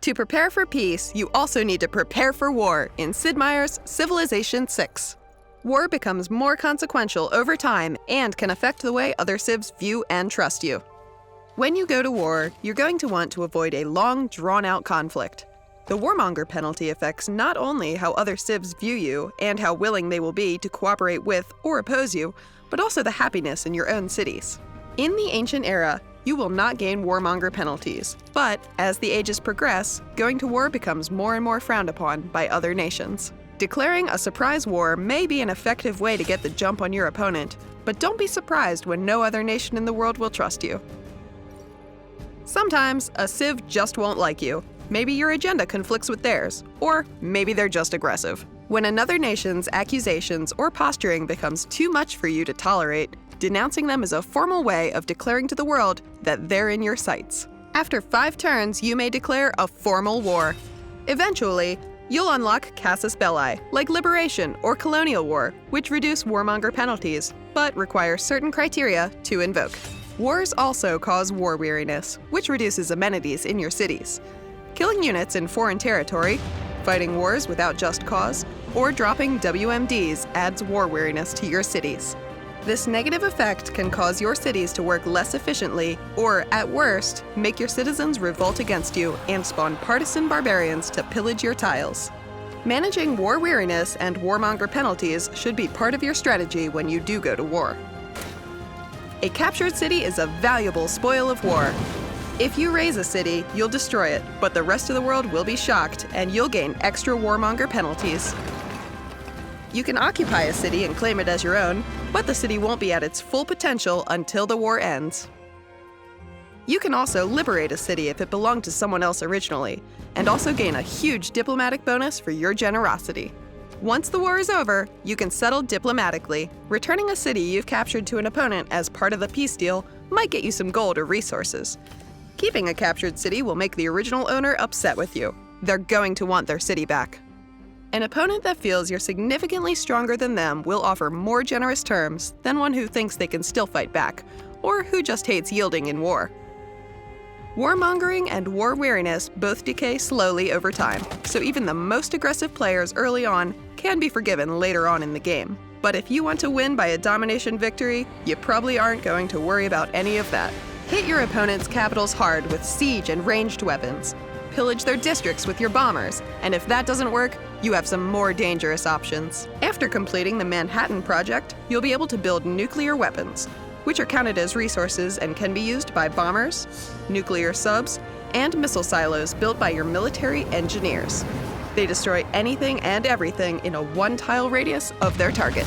To prepare for peace, you also need to prepare for war in Sid Meier's Civilization VI. War becomes more consequential over time and can affect the way other civs view and trust you. When you go to war, you're going to want to avoid a long, drawn-out conflict. The warmonger penalty affects not only how other civs view you and how willing they will be to cooperate with or oppose you, but also the happiness in your own cities. In the ancient era, you will not gain warmonger penalties, but as the ages progress, going to war becomes more and more frowned upon by other nations. Declaring a surprise war may be an effective way to get the jump on your opponent, but don't be surprised when no other nation in the world will trust you. Sometimes, a civ just won't like you. Maybe your agenda conflicts with theirs, or maybe they're just aggressive. When another nation's accusations or posturing becomes too much for you to tolerate, denouncing them is a formal way of declaring to the world that they're in your sights. After 5 turns, you may declare a formal war. Eventually, you'll unlock casus belli, like liberation or colonial war, which reduce warmonger penalties, but require certain criteria to invoke. Wars also cause war weariness, which reduces amenities in your cities. Killing units in foreign territory, fighting wars without just cause, or dropping WMDs adds war weariness to your cities. This negative effect can cause your cities to work less efficiently, or at worst, make your citizens revolt against you and spawn partisan barbarians to pillage your tiles. Managing war weariness and warmonger penalties should be part of your strategy when you do go to war. A captured city is a valuable spoil of war. If you raise a city, you'll destroy it, but the rest of the world will be shocked, and you'll gain extra warmonger penalties. You can occupy a city and claim it as your own, but the city won't be at its full potential until the war ends. You can also liberate a city if it belonged to someone else originally, and also gain a huge diplomatic bonus for your generosity. Once the war is over, you can settle diplomatically. Returning a city you've captured to an opponent as part of the peace deal might get you some gold or resources. Keeping a captured city will make the original owner upset with you. They're going to want their city back. An opponent that feels you're significantly stronger than them will offer more generous terms than one who thinks they can still fight back, or who just hates yielding in war. Warmongering and war weariness both decay slowly over time, so even the most aggressive players early on can be forgiven later on in the game. But if you want to win by a domination victory, you probably aren't going to worry about any of that. Hit your opponent's capitals hard with siege and ranged weapons. Pillage their districts with your bombers, and if that doesn't work, you have some more dangerous options. After completing the Manhattan Project, you'll be able to build nuclear weapons, which are counted as resources and can be used by bombers, nuclear subs, and missile silos built by your military engineers. They destroy anything and everything in a 1-tile radius of their target.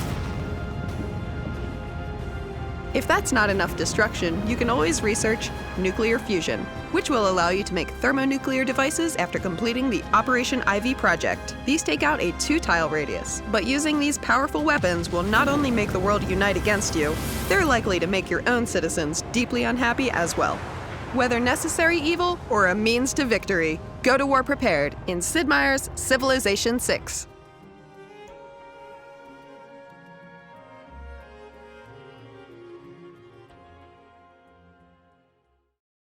If that's not enough destruction, you can always research nuclear fusion, which will allow you to make thermonuclear devices after completing the Operation Ivy project. These take out a 2-tile radius, but using these powerful weapons will not only make the world unite against you, they're likely to make your own citizens deeply unhappy as well. Whether necessary evil or a means to victory, go to war prepared in Sid Meier's Civilization VI.